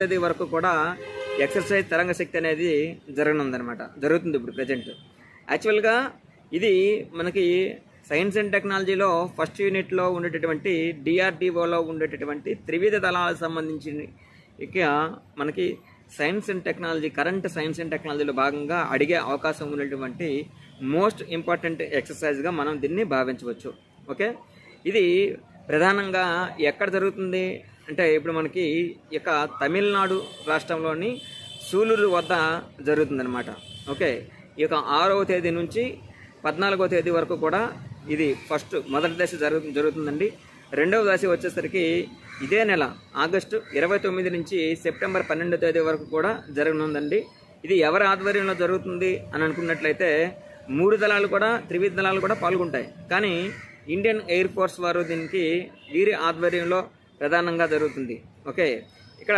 తేదీ వరకు కూడా ఎక్సర్సైజ్ తరంగ శక్తి అనేది జరుగుతుంది ఇప్పుడు ప్రజెంట్. యాక్చువల్గా ఇది మనకి సైన్స్ అండ్ టెక్నాలజీలో ఫస్ట్ యూనిట్లో ఉండేటటువంటి డిఆర్డిఓలో ఉండేటటువంటి త్రివిధ దళాలకు సంబంధించి ఇక మనకి science and technology current science and టెక్నాలజీలో భాగంగా అడిగే అవకాశం ఉన్నటువంటి మోస్ట్ ఇంపార్టెంట్ ఎక్సర్సైజ్గా మనం దీన్ని భావించవచ్చు. ఓకే, ఇది ప్రధానంగా ఎక్కడ జరుగుతుంది అంటే ఇప్పుడు మనకి ఇక తమిళనాడు రాష్ట్రంలోని సూలూరు వద్ద జరుగుతుందన్నమాట. ఓకే, ఇక 6వ తేదీ నుంచి 14వ తేదీ వరకు కూడా ఇది మొదటి దశ జరుగుతుందండి. రెండవ దశ వచ్చేసరికి ఇదే నెల ఆగస్టు 29 నుంచి సెప్టెంబర్ 12వ తేదీ వరకు కూడా జరగనుందండి. ఇది ఎవరి ఆధ్వర్యంలో జరుగుతుంది అని అనుకున్నట్లయితే 3 దళాలు కూడా త్రివిధ దళాలు కూడా పాల్గొంటాయి. కానీ ఇండియన్ ఎయిర్ ఫోర్స్ వారు దీనికి వీరి ఆధ్వర్యంలో ప్రధానంగా జరుగుతుంది. ఓకే, ఇక్కడ